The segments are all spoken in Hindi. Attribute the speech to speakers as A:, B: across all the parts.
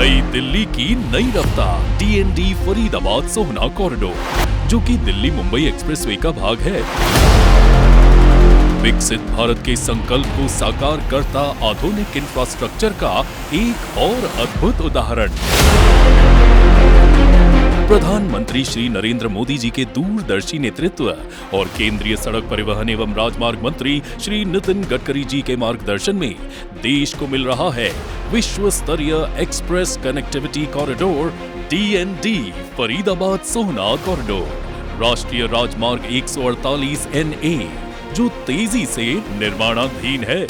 A: नई दिल्ली की नई रफ्तार DND फरीदाबाद सोहना कॉरिडोर, जो कि दिल्ली मुंबई एक्सप्रेसवे का भाग है। विकसित भारत के संकल्प को साकार करता आधुनिक इंफ्रास्ट्रक्चर का एक और अद्भुत उदाहरण। प्रधानमंत्री श्री नरेंद्र मोदी जी के दूरदर्शी नेतृत्व और केंद्रीय सड़क परिवहन एवं राजमार्ग मंत्री श्री नितिन गडकरी जी के मार्गदर्शन में देश को मिल रहा है विश्व स्तरीय express connectivity corridor DND Faridabad Sohna corridor, राष्ट्रीय राजमार्ग 148 NA, जो तेजी से निर्माणाधीन है।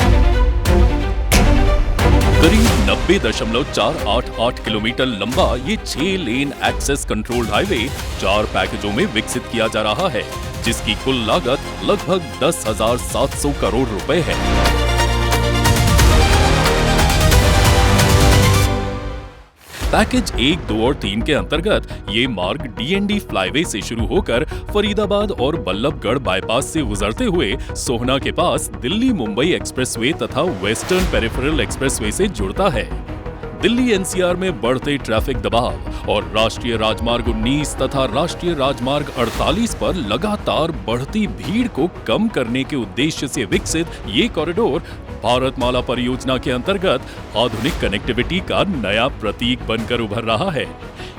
A: करीब 90.488 किलोमीटर लंबा ये 6 लेन एक्सेस कंट्रोल्ड हाईवे 4 पैकेजों में विकसित किया जा रहा है, जिसकी कुल लागत लगभग 10,700 करोड़ रुपए है। पैकेज 1, 2 और 3 के अंतर्गत ये मार्ग DND फ्लाईवे से शुरू होकर फरीदाबाद और बल्लभगढ़ बाईपास से गुजरते हुए सोहना के पास दिल्ली मुंबई एक्सप्रेसवे तथा वेस्टर्न पेरिफेरल एक्सप्रेसवे से जुड़ता है। दिल्ली NCR में बढ़ते ट्रैफिक दबाव और राष्ट्रीय राजमार्ग 19 तथा राष्ट्रीय राजमार्ग 48 पर लगातार बढ़ती भीड़ को कम करने के उद्देश्य से विकसित ये कॉरिडोर भारतमाला परियोजना के अंतर्गत आधुनिक कनेक्टिविटी का नया प्रतीक बनकर उभर रहा है।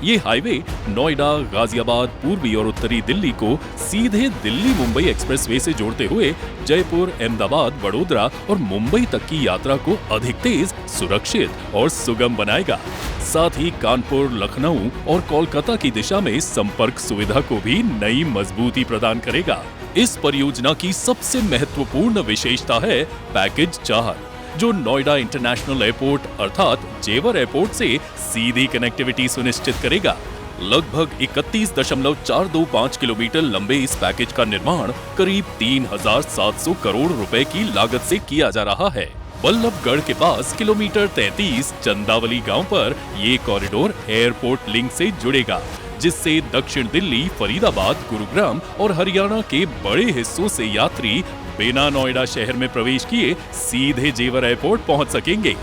A: ये हाईवे नोएडा, गाजियाबाद, पूर्वी और उत्तरी दिल्ली को सीधे दिल्ली मुंबई एक्सप्रेसवे से जोड़ते हुए जयपुर, अहमदाबाद, वडोदरा और मुंबई तक की यात्रा को अधिक तेज, सुरक्षित और सुगम बनाएगा। साथ ही कानपुर, लखनऊ और कोलकाता की दिशा में संपर्क सुविधा को भी नई मजबूती प्रदान करेगा। इस परियोजना की सबसे महत्वपूर्ण विशेषता है पैकेज 4, जो नोएडा इंटरनेशनल एयरपोर्ट अर्थात जेवर एयरपोर्ट से सीधी कनेक्टिविटी सुनिश्चित करेगा। लगभग 31.425 किलोमीटर लंबे इस पैकेज का निर्माण करीब 3,700 करोड़ रुपए की लागत से किया जा रहा है। बल्लभगढ़ के पास किलोमीटर 33 चंदावली गांव पर ये कॉरिडोर एयरपोर्ट लिंक से जुड़ेगा, जिससे दक्षिण दिल्ली, फरीदाबाद, गुरुग्राम और हरियाणा के बड़े हिस्सों से यात्री बिना नोएडा शहर में प्रवेश किए सीधे जेवर एयरपोर्ट पहुंच सकेंगे।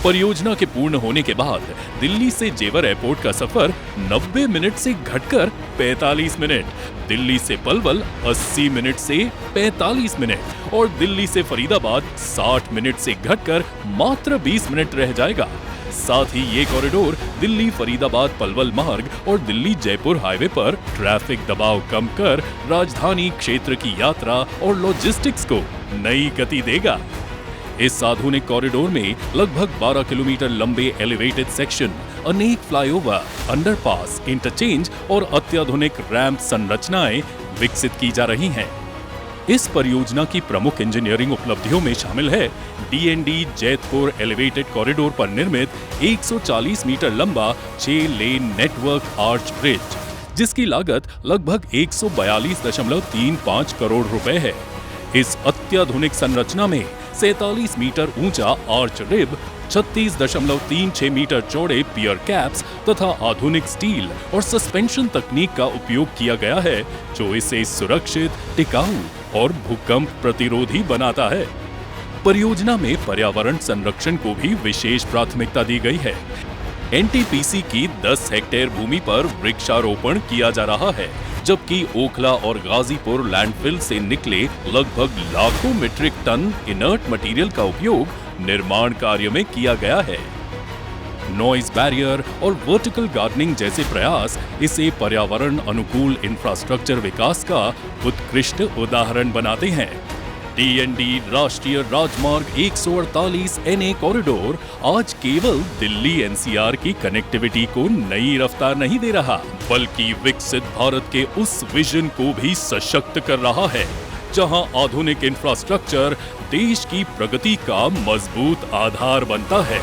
A: परियोजना के पूर्ण होने के बाद दिल्ली से जेवर एयरपोर्ट का सफर 90 मिनट से घटकर 45 मिनट, दिल्ली से पलवल 80 मिनट से 45 मिनट और दिल्ली से फरीदाबाद 60 मिनट से घटकर मात्र 20 मिनट रह जाएगा। साथ ही ये कॉरिडोर दिल्ली फरीदाबाद पलवल मार्ग और दिल्ली जयपुर हाईवे पर ट्रैफिक दबाव कम कर राजधानी क्षेत्र की यात्रा और लॉजिस्टिक्स को नई गति देगा। इस आधुनिक कॉरिडोर में लगभग 12 किलोमीटर लंबे एलिवेटेड सेक्शन, अनेक फ्लाईओवर, अंडरपास, इंटरचेंज और अत्याधुनिक रैंप संरचनाएं विकसित की जा रही हैं। इस परियोजना की प्रमुख इंजीनियरिंग उपलब्धियों में शामिल है DND जैतपुर एलिवेटेड कॉरिडोर पर निर्मित 140 मीटर लंबा 6 लेन नेटवर्क आर्च ब्रिज, जिसकी लागत लगभग 142.35 करोड़ रुपए है। इस अत्याधुनिक संरचना में 47 मीटर ऊंचा आर्च रिब, 36.36 मीटर चौड़े पियर कैप्स तथा आधुनिक स्टील और सस्पेंशन तकनीक का उपयोग किया गया है, जो इसे सुरक्षित, टिकाऊ और भूकंप प्रतिरोधी बनाता है। परियोजना में पर्यावरण संरक्षण को भी विशेष प्राथमिकता दी गई है। NTPC की 10 हेक्टेयर भूमि पर वृक्षारोपण किया जा रहा है, जबकि ओखला और गाजीपुर लैंडफिल से निकले लगभग लाखों मीट्रिक टन इनर्ट मटेरियल का उपयोग निर्माण कार्य में किया गया है। नॉइज बैरियर और वर्टिकल गार्डनिंग जैसे प्रयास इसे पर्यावरण अनुकूल इंफ्रास्ट्रक्चर विकास का उत्कृष्ट उदाहरण बनाते हैं। DND राष्ट्रीय राजमार्ग 148 NA कॉरिडोर आज केवल दिल्ली NCR की कनेक्टिविटी को नई रफ्तार नहीं दे रहा, बल्कि विकसित भारत के उस विजन को भी सशक्त कर रहा है, जहां आधुनिक इंफ्रास्ट्रक्चर देश की प्रगति का मजबूत आधार बनता है।